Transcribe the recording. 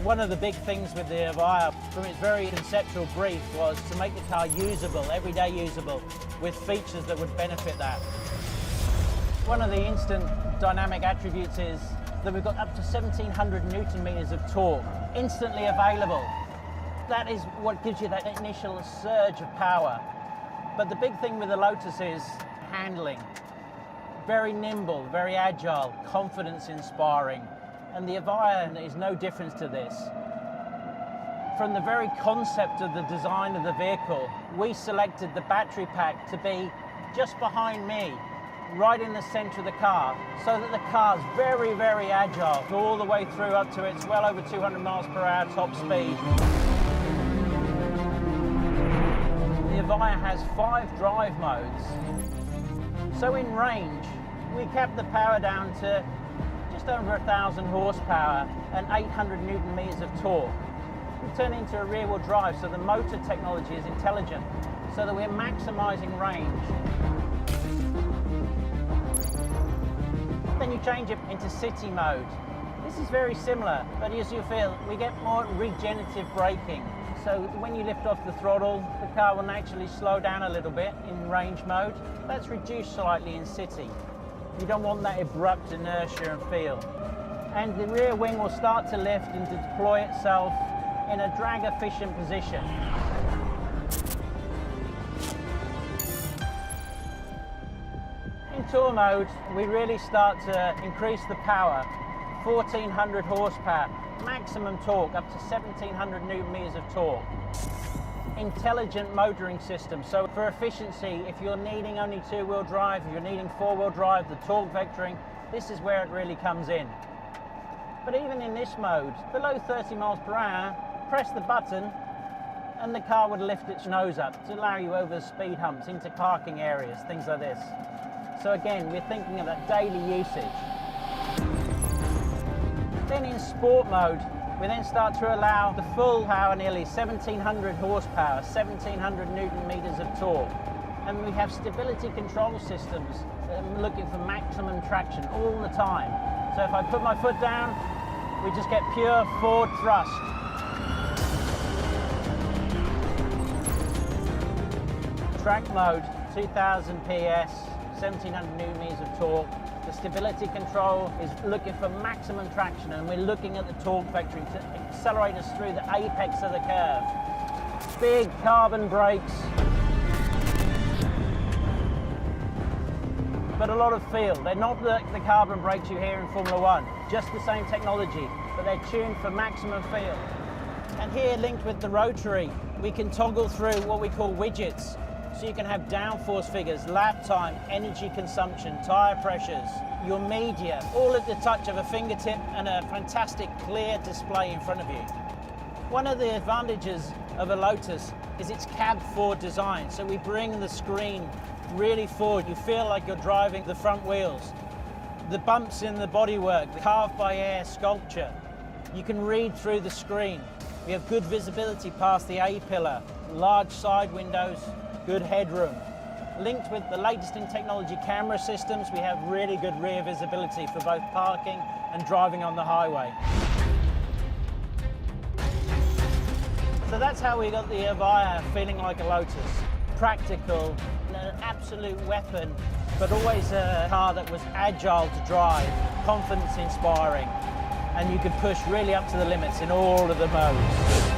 One of the big things with the Evija, from its very conceptual brief, was to make the car usable, everyday usable, with features that would benefit that. One of the instant dynamic attributes is that we've got up to 1,700 Newton meters of torque, instantly available. That is what gives you that initial surge of power. But the big thing with the Lotus is handling. Very nimble, very agile, confidence inspiring. And the Evija is no different to this. From the very concept of the design of the vehicle, we selected the battery pack to be just behind me, right in the center of the car, so that the car's very, very agile, all the way through up to its well over 200 miles per hour top speed. The Evija has 5 drive modes. So in range, we kept the power down to just over 1,000 horsepower and 800 Newton meters of torque. We turn into a rear-wheel drive, so the motor technology is intelligent, so that we're maximizing range. Then you change it into city mode. This is very similar, but as you feel, we get more regenerative braking. So when you lift off the throttle, the car will naturally slow down a little bit in range mode. That's reduced slightly in city. You don't want that abrupt inertia and feel. And the rear wing will start to lift and to deploy itself in a drag-efficient position. In tour mode, we really start to increase the power. 1,400 horsepower, maximum torque up to 1,700 Newton meters of torque. Intelligent motoring system, so for efficiency, if you're needing only 2-wheel drive, if you're needing 4-wheel drive, the torque vectoring, this is where it really comes in. But even in this mode, below 30 miles per hour, press the button and the car would lift its nose up to allow you over speed humps, into parking areas, things like this. So again, we're thinking of that daily usage. Then in sport mode, we then start to allow the full power, nearly 1,700 horsepower, 1,700 Newton meters of torque. And we have stability control systems looking for maximum traction all the time. So if I put my foot down, we just get pure forward thrust. Track mode, 2,000 PS, 1,700 Newton meters of torque. The stability control is looking for maximum traction, and we're looking at the torque vectoring to accelerate us through the apex of the curve. Big carbon brakes, but a lot of feel. They're not the carbon brakes you hear in Formula One, just the same technology, but they're tuned for maximum feel. And here, linked with the rotary, we can toggle through what we call widgets. So you can have downforce figures, lap time, energy consumption, tyre pressures, your media, all at the touch of a fingertip and a fantastic clear display in front of you. One of the advantages of a Lotus is its cab forward design. So we bring the screen really forward. You feel like you're driving the front wheels. The bumps in the bodywork, the carved by air sculpture. You can read through the screen. We have good visibility past the A-pillar, large side windows, good headroom. Linked with the latest in technology camera systems, we have really good rear visibility for both parking and driving on the highway. So that's how we got the Evija feeling like a Lotus. Practical, an absolute weapon, but always a car that was agile to drive, confidence inspiring, and you could push really up to the limits in all of the modes.